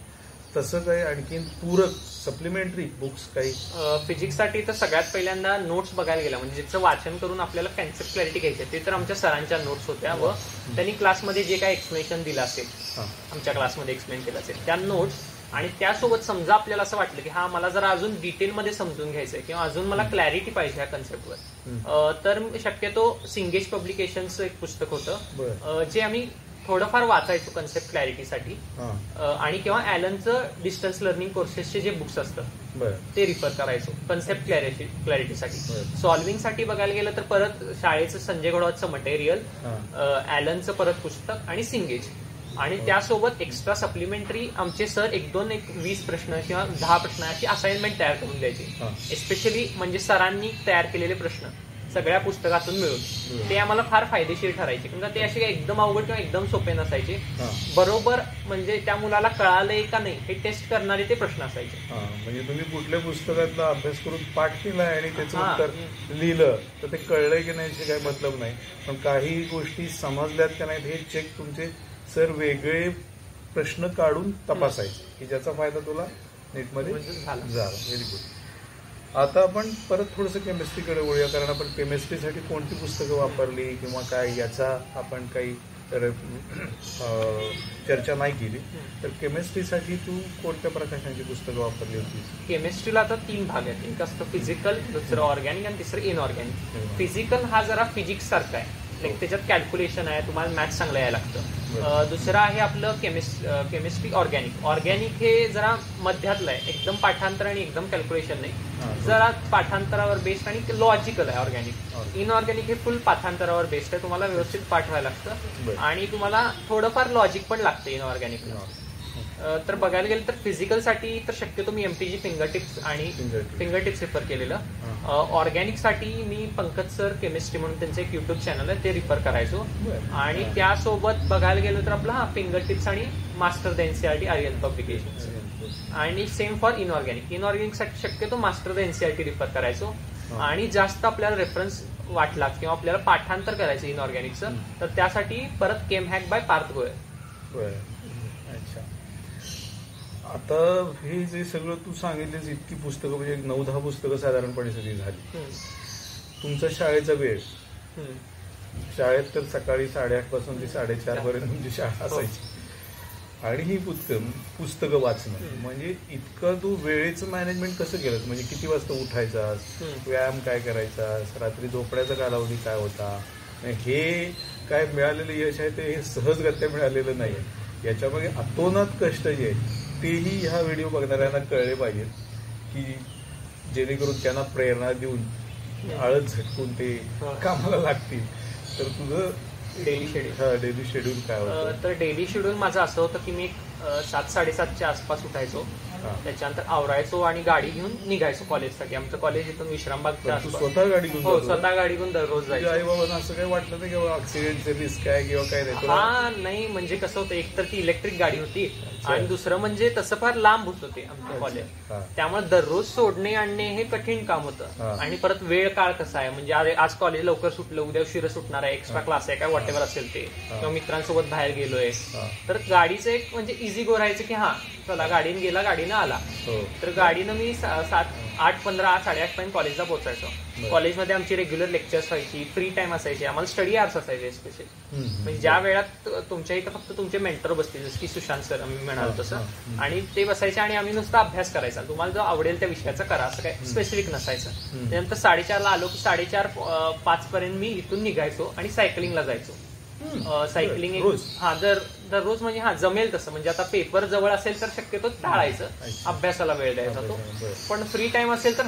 तसं काही आणखीन पूरक सप्लिमेंटरी बुक्स काही? फिजिक्ससाठी तर सगळ्यात पहिल्यांदा नोट्स बघायला गेला, म्हणजे ज्याचं वाचन करून आपल्याला कन्सेप्ट क्लॅरिटी घ्यायची ते तर आमच्या सरांच्या नोट्स होत्या, व त्यांनी क्लासमध्ये जे काही एक्सप्लेनेशन दिलं असेल, आमच्या क्लासमध्ये एक्सप्लेन केलं असेल त्या नोट्स. आणि त्यासोबत समजा आपल्याला असं वाटलं की मला जरा अजून डिटेलमध्ये समजून घ्यायचंय किंवा अजून मला क्लॅरिटी पाहिजे ह्या कन्सेप्टवर, तर शक्यतो सिंगेज पब्लिकेशनचं एक पुस्तक होतं जे आम्ही थोडंफार वाचायचो कन्सेप्ट क्लॅरिटीसाठी, आणि किंवा ॲलनचं डिस्टन्स लर्निंग कोर्सेसचे जे बुक्स असतात ते रिफर करायचो कन्सेप्ट क्लॅरिटीसाठी. सॉल्व्हिंगसाठी बघायला गेलं तर परत शाळेचं संजय घोडावतचं मटेरियल, ॲलनचं परत पुस्तक आणि सिंगेज, आणि त्यासोबत एक्स्ट्रा सप्लिमेंटरी आमचे सर 20 प्रश्न किंवा 10 प्रश्न अशी असाइनमेंट तयार करून द्यायची. एस्पेशली म्हणजे सरांनी तयार केलेले प्रश्न सगळ्या पुस्तकातून मिळून ते आम्हाला फार फायदेशीर ठरायचे, कारण ते असे एकदम अवघड किंवा एकदम सोपे नसायचे. बरोबर म्हणजे त्या मुलाला कळालंय का नाही हे टेस्ट करणारे ते प्रश्न असायचे. म्हणजे तुम्ही कुठल्या पुस्तकातला अभ्यास करून पाठ केलाय आणि त्याचं उत्तर लिहिलं तर ते कळलंय की नाही याची काही मतलब नाही, पण काही गोष्टी समजल्यात का नाहीत हे चेक तुमचे सर वेगळे प्रश्न काढून तपासायचे की ज्याचा फायदा तुला नीटमध्ये झाला. Very good. आता आपण परत थोडंसं केमिस्ट्रीकडे वळूया, कारण आपण केमिस्ट्रीसाठी कोणती पुस्तकं वापरली किंवा काय याचा आपण काही चर्चा नाही केली. तर केमिस्ट्रीसाठी तू कोणत्या प्रकाशांची पुस्तकं वापरली होती? केमिस्ट्रीला आता 3 भाग आहेत. एक असतं फिजिकल, दुसरं ऑर्गॅनिक आणि तिसरं इनऑर्गॅनिक. फिजिकल हा जरा फिजिक्स सारखा आहे, लाईक त्याच्यात कॅल्क्युलेशन आहे, तुम्हाला मॅथ्स चांगलं यायला लागतं. दुसरं आहे आपलं केमिस्ट्री ऑर्गॅनिक. ऑर्गॅनिक हे जरा मध्यातलं आहे, एकदम पाठांतर आणि एकदम कॅल्क्युलेशन नाही, जरा पाठांतरावर बेस्ड आणि लॉजिकल आहे ऑर्गॅनिक. इनऑर्गॅनिक हे फुल पाठांतरावर बेस्ड आहे, तुम्हाला व्यवस्थित पाठ व्हायला लागतं आणि तुम्हाला थोडंफार लॉजिक पण लागतं इनऑर्गॅनिकला. तर बघायला गेलं तर फिजिकलसाठी तर शक्यतो मी एमटीजी फिंगरटिप्स रिफर केलेलं. ऑर्गॅनिकसाठी मी पंकज सर केमिस्ट्री म्हणून त्यांचं एक युट्यूब चॅनल आहे, ते रिफर करायचो. आणि त्यासोबत बघायला गेलो तर आपला फिंगरटिप्स आणि master the NCERT Aryan publication. आणि सेम फॉर इनऑर्गॅनिकसाठी शक्यतो मास्टर द एनसीईआरटी रिफर करायचो. आणि जास्त आपल्याला रेफरन्स वाटला किंवा आपल्याला पाठांतर करायचं इनऑर्गॅनिकचं, तर त्यासाठी परत केम हॅक बाय पार्थ गोयल. अच्छा, आता हे जे सगळं तू सांगितलेस, इतकी पुस्तकं म्हणजे 9-10 पुस्तकं साधारणपणे सगळी झाली. तुमचा शाळेचा वेळ, शाळेत तर सकाळी 8:30 पासून ते 4:30 पर्यंत तुमची शाळा असायची आणि ही पुस्तकं वाचणं म्हणजे इतकं तू वेळेचं मॅनेजमेंट कसं केलं? म्हणजे किती वाजता उठायचास, व्यायाम काय करायचास, रात्री झोपण्याचा कालावधी काय होता? हे काय मिळालेलं यश आहे ते सहजगत्या मिळालेलं नाही. याच्यामागे अतोनात कष्ट जे आहेत तेही ह्या व्हिडिओ बघणाऱ्यांना कळले पाहिजेत, की जेणेकरून त्यांना प्रेरणा देऊन आळस झटकून ते कामाला लागतील. तर तुझं डेली शेड्यूल काय होतं? तर डेली शेड्यूल माझं असं होतं की मी 7-7:30च्या आसपास उठायचो, त्याच्यानंतर आवरायचो आणि गाडी घेऊन निघायचो कॉलेजसाठी. आमचं कॉलेज इथून विश्रामबागच्या आसपास. स्वतः गाडी घेऊन? हो, स्वतः गाडी घेऊन दररोज जायचो. आई बाबांना असं काही वाटलं नाही किंवा ऍक्सिडेंटचे रिस्क आहे किंवा काय नाही? हा, नाही, म्हणजे कसं होतं, एक तर ती इलेक्ट्रिक गाडी होती आणि दुसरं म्हणजे तसं फार लांब होत होते आमचं कॉलेज, त्यामुळे दररोज सोडणे आणणे हे कठीण काम होतं. आणि परत वेळ काळ कसा आहे, म्हणजे आज कॉलेज लवकर सुटलं, उद्या उशिरा सुटणार आहे, एक्स्ट्रा क्लास आहे काय व्हॉटेवर असेल ते, किंवा मित्रांसोबत बाहेर गेलोय, तर गाडीचं एक म्हणजे इझी गो राहायचं की हा चला गाडीने गेला, गाडीनं आला. तर गाडीनं मी 8:15 8:30 पर्यंत कॉलेजला पोहोचायचो. कॉलेजमध्ये आमची रेग्युलर लेक्चर्स व्हायची, फ्री टाइम असायचे, आम्हाला स्टडी आवर्स असायचे स्पेशल. म्हणजे ज्या वेळात तुमच्या इथं फक्त तुमचे मेंटर बसतील, जसं की सुशांत सर आम्ही म्हणालो तसं, आणि ते बसायचे आणि आम्ही नुसता अभ्यास करायचा. तुम्हाला जो आवडेल त्या विषयाचा करा, असं काही स्पेसिफिक नसायचं. त्यानंतर 4:30ला आलो की 4:45 पर्यंत मी इथून निघायचो आणि सायकलिंगला जायचो. सायकलिंग दररोज म्हणजे जमेल तसं, म्हणजे आता पेपर जवळ असेल तर शक्यतो टाळायचं, अभ्यासाला वेळ द्यायचा तो. पण फ्री टाइम असेल तर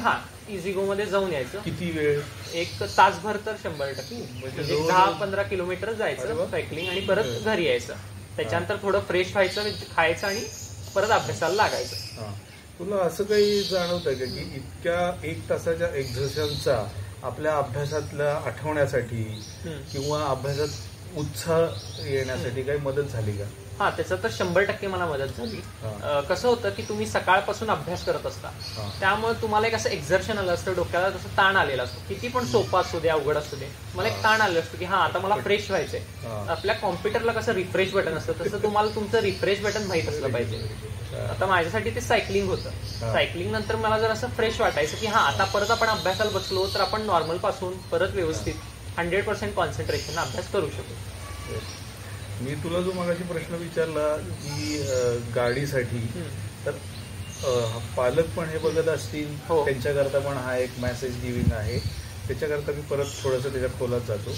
इझी गो मध्ये जाऊन यायचं. किती वेळ? 1 तासभर तर 100%, म्हणजे 10-15 किलोमीटर जायचं सायकलिंग आणि परत घरी यायचं. त्याच्यानंतर थोडं फ्रेश व्हायचं, खायचं आणि परत अभ्यासाला लागायचं. तुला असं काही जाणवतंय का की इतक्या 1 तासाच्या एक्झर्शनचा आपल्या अभ्यासातल्या आठवण्यासाठी किंवा अभ्यासात उत्साह येण्यासाठी काही मदत झाली का? हा, त्याचं तर 100% मला मदत झाली. कसं होतं की तुम्ही सकाळपासून अभ्यास करत असता, त्यामुळे तुम्हाला एक असं एक्झर्शन आलं असतं, डोक्याला तसं ताण आलेला असतो, किती पण सोपा असू दे अवघड असू दे, मला एक ताण आलेला असतो की आता मला फ्रेश व्हायचंय. आपल्या कॉम्प्युटरला कसं रिफ्रेश बटन असतं, तसं तुम्हाला तुमचं रिफ्रेश बटन माहित असलं पाहिजे. आता माझ्यासाठी ते सायकलिंग होतं. सायकलिंग नंतर मला जर असं फ्रेश वाटायचं की आता परत आपण अभ्यासाला बसलो तर आपण नॉर्मल पासून परत व्यवस्थित 100% कॉन्सन्ट्रेशन अभ्यास करू शकतो. मी तुला जो मगाशी प्रश्न विचारला की गाडीसाठी, तर पालक पण हे बघत असतील, त्यांच्याकरता पण हा एक मेसेज गिव्हिंग आहे. त्याच्याकरता मी परत थोडंसं त्याच्या खोलात जातो.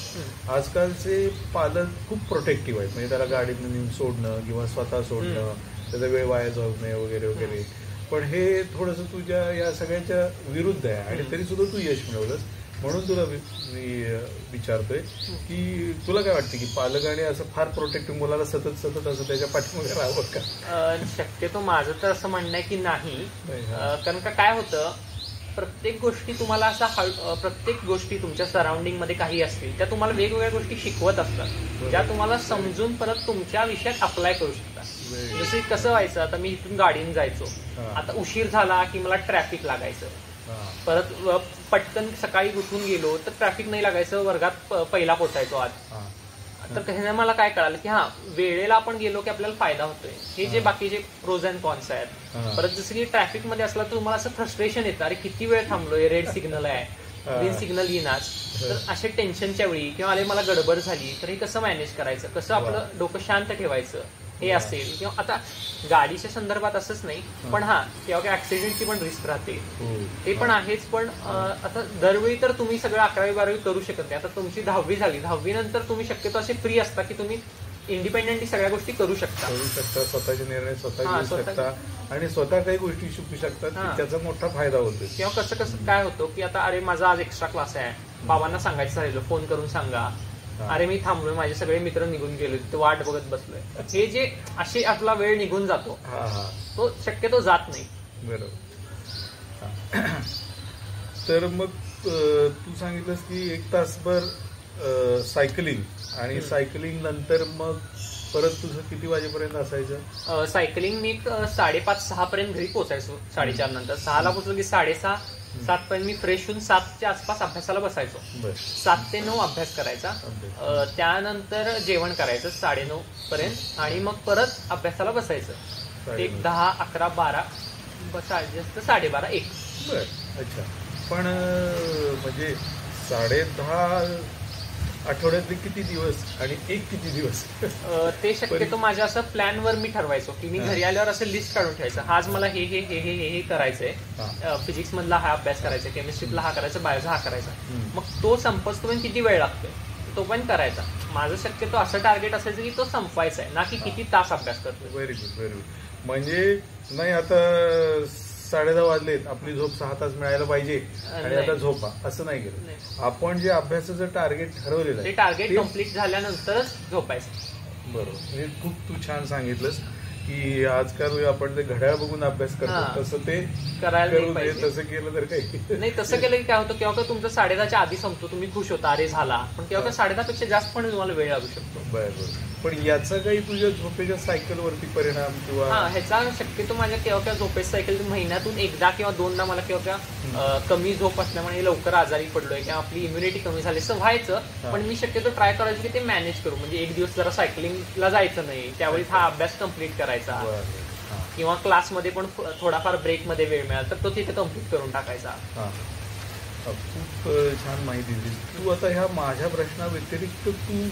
आजकालचे पालक खूप प्रोटेक्टिव्ह आहेत, म्हणजे त्याला गाडीतून नेऊन सोडणं किंवा स्वतः सोडणं, त्याचा वेळ वाया जाऊ नये वगैरे वगैरे. पण हे थोडंसं तुझ्या या सगळ्याच्या विरुद्ध आहे आणि तरी सुद्धा तू यश मिळवलंस. म्हणून तुला मी विचारतोय की तुला काय वाटतं की पालकाने असं फार प्रोटेक्टिव्ह मुलाला सतत असं त्याच्या पाठीमागे राहावं का? शक्यतो माझं तर असं म्हणणं आहे की नाही. कारण का काय होतं, प्रत्येक गोष्टी तुम्हाला असा प्रत्येक गोष्टी तुमच्या सराउंडिंग मध्ये काही असतील त्या तुम्हाला वेगवेगळ्या गोष्टी शिकवत असतात, ज्या तुम्हाला समजून परत तुमच्या विषयात अप्लाय करू शकता. जसे कसं व्हायचं, आता मी इथून गाडीने जायचो, आता उशीर झाला की मला ट्रॅफिक लागायचं, परत पटकन सकाळी उठून गेलो तर ट्रॅफिक नाही लागायचं, वर्गात पहिला पोचायचो. आज तर ह्याने मला काय कळालं की हा वेळेला आपण गेलो की आपल्याला फायदा होतोय. हे जे बाकीचे प्रोज अँड कॉन्स आहेत. परत जसं की ट्रॅफिक मध्ये असला तर तुम्हाला असं फ्रस्ट्रेशन येतं, अरे किती वेळ थांबलोय, रेड सिग्नल आहे, ग्रीन सिग्नल येणार. तर अशा टेन्शनच्या वेळी किंवा अरे मला गडबड झाली तर हे कसं मॅनेज करायचं, कसं आपलं डोकं शांत ठेवायचं हे असेल. किंवा आता गाडीच्या संदर्भात असंच नाही, पण हा किंवा ऍक्सिडेंटची पण रिस्क राहते, ते पण आहेच. पण आता दरवेळी तर तुम्ही सगळं 11वी-12वी करू शकत नाही. आता तुमची 10वी झाली, 10वी नंतर तुम्ही शक्यतो असे फ्री असता की तुम्ही इंडिपेंडेंटली सगळ्या गोष्टी करू शकता, स्वतःचे निर्णय स्वतः घेऊ शकता आणि स्वतः काही गोष्टी शिकू शकतात, त्याचा मोठा फायदा होतो. किंवा कसं कसं काय होतं की आता अरे माझा आज एक्स्ट्रा क्लास आहे, बाबांना सांगायचं राहिलं, फोन करून सांगा, अरे मी थांबलोय, माझे सगळे मित्र निघून गेले, ते वाट बघत बसलोय, हे जे अशी आपला वेळ निघून जातो तो शक्यतो जात नाही. बरोबर. तर मग तू सांगितलंस की 1 तासभर सायकलिंग आणि सायकलिंग नंतर मग परत तुझं किती वाजेपर्यंत असायचं? सायकलिंग मी 5:30-6 पर्यंत घरी पोहोचायचो. 4:30 नंतर 6ला पोहोचलो की 6:30-7 पर्यंत मी फ्रेश होऊन 7च्या आसपास अभ्यासाला बसायचो. 7 ते 9 अभ्यास करायचा. त्यानंतर जेवण करायचं 9:30 पर्यंत आणि मग परत अभ्यासाला बसायचं. एक 10, 11, 12 जास्त 12:30, 1. अच्छा. पण म्हणजे 10:30 आठवड्यातले किती दिवस आणि 1 किती दिवस? ते शक्यतो माझ्या असं प्लॅनवर मी ठरवायचो की मी घरी आल्यावर असं लिस्ट काढून ठेवायचं, आज मला हे हे हे हे हे करायचंय, फिजिक्स मधला हा अभ्यास करायचा, केमिस्ट्रीतला हा करायचा, बायोचा हा करायचा. मग तो संपस्तोपर्यंत किती वेळ लागतोय तो पण करायचा. माझं शक्यतो असं टार्गेट असायचं की तो संपवायचा आहे, ना की किती तास अभ्यास करतोय. Very good, very good. म्हणजे नाही आता 10:30 वाजलेत, आपली झोप 6 तास मिळायला पाहिजे आणि आता झोपा, असं नाही केलं आपण. जे अभ्यासाचं टार्गेट ठरवलेलं आहे ते टार्गेट कम्प्लीट झाल्यानंतरच झोपायचं. बरोबर. म्हणजे खूप तू छान सांगितलंस की आजकाल आपण ते घड्याळ बघून अभ्यास करतो, तसं ते करायला पाहिजे. तसं केलं तर काही नाही. तसं केलं की काय होतं, केव्हा तुमचं 10:30च्या आधी संपतो, तुम्ही खुश होता अरे झाला, पण केव्हा 10:30 पेक्षा जास्त पण तुम्हाला वेळ लागू शकतो. बरोबर. पण याचा काही तुझ्या झोपेच्या सायकलवरती परिणाम किंवा? ह्याचा शक्यतो माझ्या केव्हा झोपेच्या सायकल महिन्यातून 1दा किंवा 2दा मला केव्हा कमी झोप असल्यामुळे लवकर आजारी पडलोय किंवा आपली इम्युनिटी कमी झाली असं व्हायचं. पण मी शक्यतो ट्राय करायचं की ते मॅनेज करू. म्हणजे एक दिवस जरा सायकलिंगला जायचं नाही, त्यावेळी हा अभ्यास कम्प्लीट करायचा किंवा क्लासमध्ये पण थोडाफार ब्रेकमध्ये वेळ मिळाला तर तो तिथे कम्प्लीट करून टाकायचा. खूप छान माहिती दिली तू. आता ह्या माझ्या प्रश्नाव्यतिरिक्त तू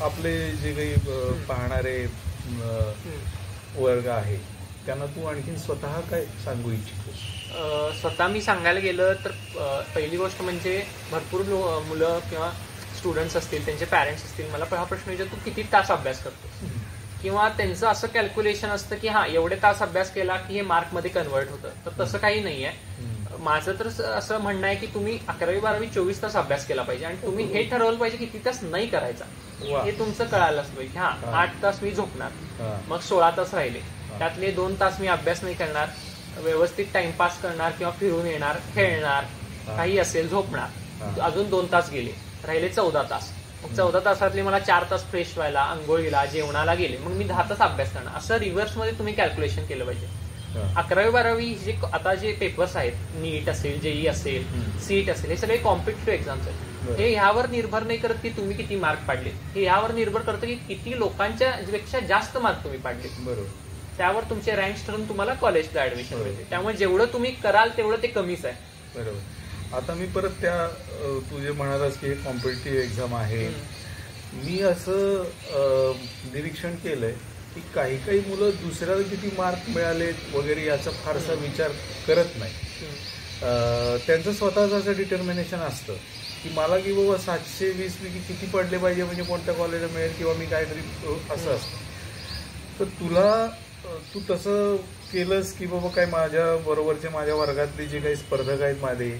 आपले जे काही पाहणारे वर्ग आहे त्यांना तू आणखी स्वतः काय सांगू इच्छितोस? स्वतः मी सांगायला गेलं तर पहिली गोष्ट म्हणजे भरपूर मुलं किंवा स्टुडंट्स असतील, त्यांचे पॅरेंट्स असतील, मला हा प्रश्न विचारतो तू किती तास अभ्यास करतोस, किंवा त्यांचं असं कॅल्क्युलेशन असतं की हा एवढे तास अभ्यास केला की हे मार्कमध्ये कन्वर्ट होतं. तर तसं काही नाहीये. माझं तर असं म्हणणं आहे की तुम्ही 11वी-12वी 24 तास अभ्यास केला पाहिजे आणि तुम्ही हे ठरवलं पाहिजे किती तास नाही करायचा. हे तुमचं कळायलाच पाहिजे. 8 तास मी झोपणार, मग 16 तास राहिले, त्यातले 2 तास मी अभ्यास नाही करणार, व्यवस्थित टाइमपास करणार किंवा फिरून येणार, खेळणार, काही असेल, झोपणार. अजून 2 तास गेले, राहिले 14 तास. मग 14 तासातले मला 4 तास फ्रेश व्हायला, आंघोळीला, जेवणाला गेले, मग मी 10 तास अभ्यास करणार. असं रिव्हर्समध्ये तुम्ही कॅल्क्युलेशन केलं पाहिजे. 11वी-12वी जे आता जे पेपर्स आहेत, नीट असेल, जेई असेल, सीट असेल, हे सगळे कॉम्पिटिटिव्ह एक्झाम्स आहेत. हे ह्यावर निर्भर नाही करत की तुम्ही किती मार्क पाडले, हे ह्यावर निर्भर करतं की किती लोकांच्या पेक्षा जास्त मार्क तुम्ही पाडले. बरोबर. त्यावर तुमचे रँक्स ठरून तुम्हाला कॉलेजला ऍडमिशन मिळते. त्यामुळे जेवढं तुम्ही कराल तेवढं ते कमीच आहे. बरोबर. आता मी परत त्या तू जे म्हणालास की हे कॉम्पिटिटिव्ह एक्झाम आहे, मी असं निरीक्षण केलंय की काही मुलं दुसऱ्याला किती मार्क मिळालेत वगैरे याचा फारसा विचार करत नाही. त्यांचं स्वतःच असं डिटर्मिनेशन असतं की मला की बाबा 720 पैकी किती पडले पाहिजे म्हणजे कोणत्या कॉलेजला मिळेल किंवा मी काहीतरी असं असतं. तर तू तसं केलंस की बाबा काय माझ्या बरोबरचे माझ्या वर्गातले जे काही स्पर्धक आहेत माझे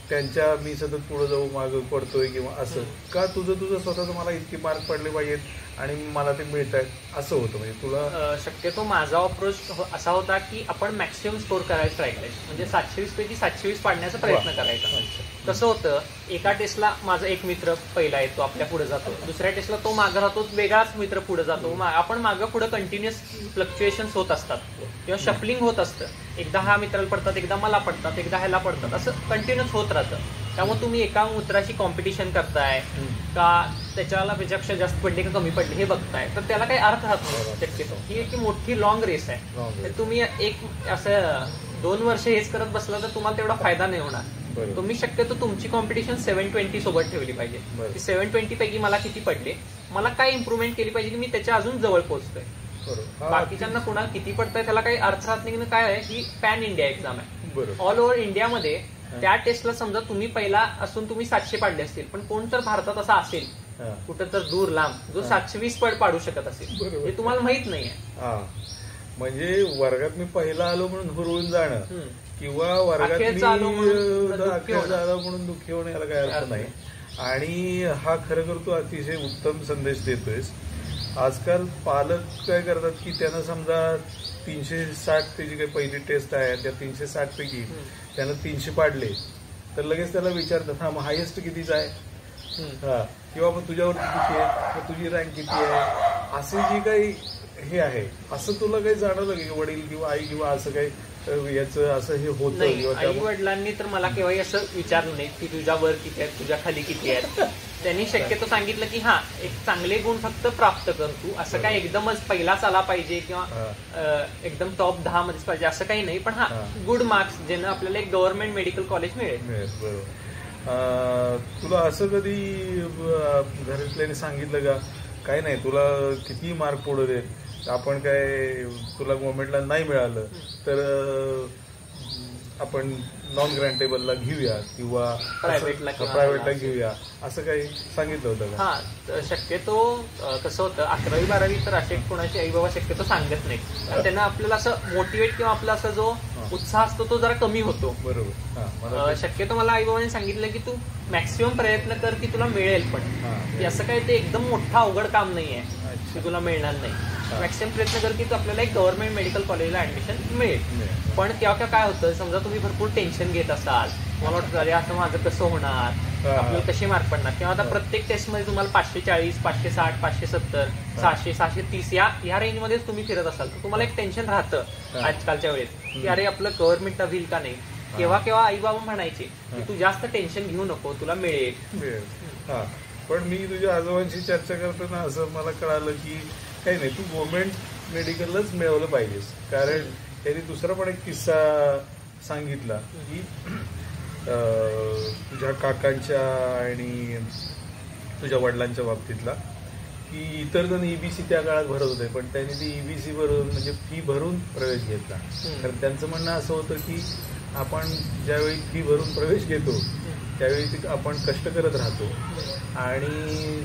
त्यांच्या मी सतत पुढे जाऊ मागं पडतोय किंवा असं का तुझं स्वतःच मला इतके मार्क पडले पाहिजेत आणि मला ते मिळत आहेत असं होतं? म्हणजे तुला शक्यतो माझा अप्रोच असा होता की आपण मॅक्सिमम स्कोर करायला ट्राय करायचं, म्हणजे 720 पैकी 720 पाडण्याचा प्रयत्न करायचा. कसं होतं, एका टेस्टला माझा एक मित्र पहिला येतो, आपल्या पुढे जातो, दुसऱ्या टेस्टला तो मागं राहतो, वेगळाच मित्र पुढे जातो, आपण मागं पुढे कंटिन्युअस फ्लक्च्युएशन्स होत असतात किंवा शफलिंग होत असतं. एकदा हा मित्राला पडतात, एकदा मला पडतात, एकदा ह्याला पडतात, असं कंटिन्युअस होत राहतं. त्यामुळे तुम्ही एका मित्राशी कॉम्पिटिशन करताय का त्याच्याला त्याच्यापेक्षा जास्त पडले का कमी पडले हे बघताय, तर त्याला काही अर्थ राहत नाही शक्यतो. ही एक मोठी लॉंग रेस आहे. तर तुम्ही एक असं 2 वर्ष हेच करत बसला तर तुम्हाला तेवढा फायदा नाही होणार. तुम्ही शक्यतो तुमची कॉम्पिटिशन 720 सोबत ठेवली पाहिजे की 720 पैकी मला किती पडले, मला काय इम्प्रुव्हमेंट केली पाहिजे की मी त्याच्या अजून जवळ पोहोचतोय. बाकीच्यांना कुणाला किती पडतंय त्याला काही अर्थ राहत नाही. काय आहे ही पॅन इंडिया एक्झाम आहे. ऑल ओव्हर इंडियामध्ये त्या टेस्टला समजा तुम्ही पहिला असून तुम्ही 700 पाडले असतील, पण कोण तर भारतात असा असेल कुठं तर दूर लांब जो 720 पाडू शकत असेल, हे तुम्हाला माहित नाहीये. म्हणजे वर्गात मी पहिला आलो म्हणून हुरळून जाणं किंवा वर्गात आलो म्हणून दुःखी होणं याला काही अर्थ नाही. आणि हा खरं तू अतिशय उत्तम संदेश देतोयस. आजकाल पालक काय करतात की त्यांना समजा 360 त्याची काही पहिली टेस्ट आहे, त्या 360 पैकी त्यानं 300 पाडले तर लगेच त्याला विचारतात हा मग हायेस्ट कितीच आहे, हा किंवा मग तुझ्यावर किती आहे, मग तुझी रँक किती आहे, असे जी काही हे आहे. असं तुला काही जाणवलं की वडील किंवा आई किंवा असं काही याचं असं हे होतं? आई वडिलांनी तर मला केव्हाही असं विचारलं नाही की तुझ्या वर किती आहेत, तुझ्या खाली किती आहेत. त्यांनी शक्यतो सांगितलं की हा एक चांगले गुण फक्त प्राप्त कर तू, असं काही एकदमच पहिलाच आला पाहिजे किंवा एकदम टॉप 10 मध्येच पाहिजे असं काही नाही, पण हा गुड मार्क्स ज्यानं आपल्याला एक गव्हर्नमेंट मेडिकल कॉलेज मिळेल. बरोबर. तुला असं कधी घरातल्याने सांगितलं का काही नाही तुला किती मार्क पडू दे, आपण काय तुला गव्हर्नमेंटला नाही मिळालं तर आपण नॉन ग्रँटेबलला घेऊया किंवा प्रायव्हेटला घेऊया, असं काही सांगितलं होतं का? हा, शक्यतो कसं होतं 11वी 12वी तर असे कोणाची आई बाबा शक्यतो सांगत नाही, कारण त्यांना आपल्याला असं मोटिवेट किंवा आपला असा जो उत्साह असतो तो जरा कमी होतो. बरोबर. शक्यतो मला आई बाबांनी सांगितलं की तू मॅक्सिमम प्रयत्न कर की तुला मिळेल, पण असं काही ते एकदम मोठं अवघड काम नाहीये की तुला मिळणार नाही. मॅक्सिमम प्रयत्न कर की तू आपल्याला एक गव्हर्नमेंट मेडिकल कॉलेजला ऍडमिशन मिळेल. पण तेव्हा काय होतं, समजा तुम्ही भरपूर टेन्शन घेत असाल, मला वाटतं अरे असं माझं कसं होणार, आपल्याला कसे मार्क पडणार, किंवा आता प्रत्येक टेस्टमध्ये तुम्हाला 540, 560, 570, 600, 630 या रेंजमध्येच तुम्ही फिरत असाल तर तुम्हाला एक टेन्शन राहतं आजकालच्या वेळेस की अरे आपलं गव्हर्नमेंटला होईल का नाही. केव्हा केव्हा आई बाबा म्हणायचे की तू जास्त टेन्शन घेऊ नको, तुला मिळेल. पण मी तुझ्या आजोबांशी चर्चा करताना असं मला कळालं की काही नाही, तू गव्हर्नमेंट मेडिकललाच मिळवलं पाहिजेस. कारण त्यांनी दुसरा पण एक किस्सा सांगितला की तुझ्या काकांच्या आणि तुझ्या वडिलांच्या बाबतीतला की इतर जण ईबीसी त्या काळात भरत होते, पण त्यांनी ती ईबीसी भरून म्हणजे फी भरून प्रवेश घेतला. कारण त्यांचं म्हणणं असं होतं की आपण ज्यावेळी फी भरून प्रवेश घेतो त्यावेळी आपण कष्ट करत राहतो, आणि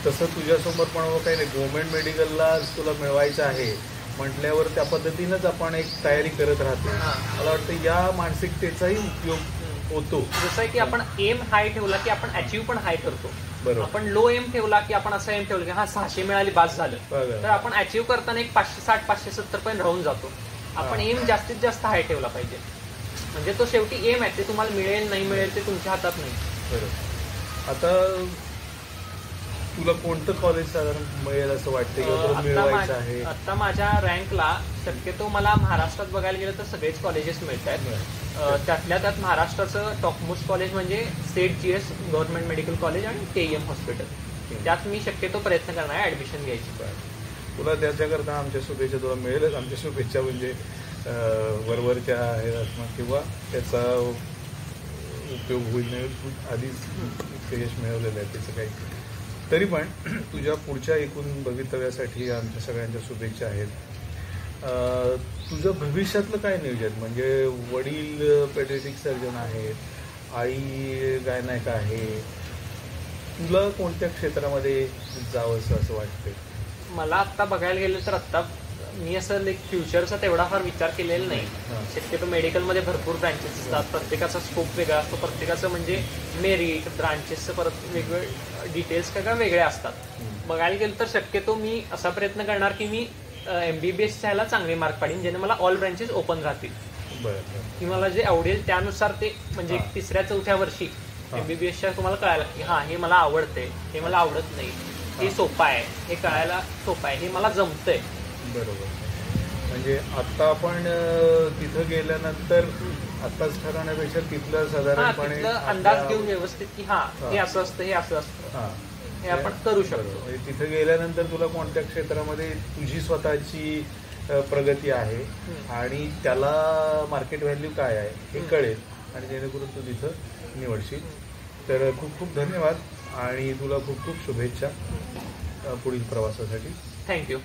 तसं तुझ्यासमोर पण काही नाही, गव्हर्नमेंट मेडिकलला तुला मिळवायचं आहे म्हटल्यावर त्या पद्धतीनंच आपण एक तयारी करत राहतो. मला वाटतं या मानसिकतेचाही उपयोग होतो. जसं आहे की आपण एम हाय ठेवला की आपण अचीव्ह पण हाय करतो. आपण लो एम ठेवला की आपण असं एम ठेवलं की हा 600 मिळाली बास झालं, तर आपण अचीव्ह करताना एक 560, 570 पर्यंत राहून जातो. आपण एम जास्तीत जास्त हाय ठेवला पाहिजे. म्हणजे तो शेवटी एम आहे, ते तुम्हाला मिळेल नाही मिळेल ते तुमच्या हातात नाही. बरोबर. आता तुला कोणतं कॉलेज साधारण मिळेल असं वाटतं मिळवायचं आहे? आता माझ्या रँकला शक्यतो मला महाराष्ट्रात बघायला गेलं तर सगळेच कॉलेजेस मिळत आहेत. त्यातल्या त्यात महाराष्ट्राचं टॉपमोस्ट कॉलेज म्हणजे state GS government medical college आणि केईएम हॉस्पिटल. त्यात मी शक्यतो प्रयत्न करणार आहे ऍडमिशन घ्यायची. तुला त्याच्याकरता आमच्या शुभेच्छा. तुला मिळेलच आमच्या शुभेच्छा. म्हणजे वरवरच्या किंवा त्याचा उपयोग होईल. आधीच यश मिळवलेलं आहे त्याचं काही, तरी पण तुझ्या पुढच्या एकूण भवितव्यासाठी आमच्या सगळ्यांच्या शुभेच्छा आहेत. तुझं भविष्यातलं काय नियोजन? म्हणजे वडील पेडियाट्रिक सर्जन आहेत, आई गायनायक आहे, तुला कोणत्या क्षेत्रामध्ये जावंसं असं वाटतंय? मला आत्ता बघायला गेलं तर आत्ता मी असं फ्युचरचा तेवढा फार विचार केलेला नाही. शक्यतो मेडिकलमध्ये भरपूर ब्रांचेस असतात, प्रत्येकाचा स्कोप वेगळा असतो, प्रत्येकाचं म्हणजे मेरिट ब्रांचेसचं परत वेगवेगळे डिटेल्स काय वेगळे असतात. बघायला गेलं तर शक्यतो मी असा प्रयत्न करणार की मी MBBSच्या ह्याला चांगले मार्क पाडीन, ज्याने मला ऑल ब्रांचेस ओपन राहतील. की मला जे आवडेल त्यानुसार ते म्हणजे 3ऱ्या-4थ्या वर्षी MBBSच्या तुम्हाला कळायला की हा हे मला आवडतंय, हे मला आवडत नाही, हे सोपं आहे, हे कळायला सोपं आहे, हे मला जमतंय. बरोबर. म्हणजे आत्ता आपण तिथं गेल्यानंतर आत्ताच ठरवण्यापेक्षा तिथलं साधारणपणे तिथलं अंदाज घेऊन व्यवस्थित की हे असं असतं, हे असं असतं, हे आपण करू शकतो. म्हणजे तिथं गेल्यानंतर तुला कोणत्या क्षेत्रामध्ये तुझी स्वतःची प्रगती आहे आणि त्याला मार्केट व्हॅल्यू काय आहे हे कळेल आणि जेणेकरून तू तिथं निवडशील. तर खूप खूप धन्यवाद आणि तुला खूप खूप शुभेच्छा पुढील प्रवासासाठी. थँक्यू.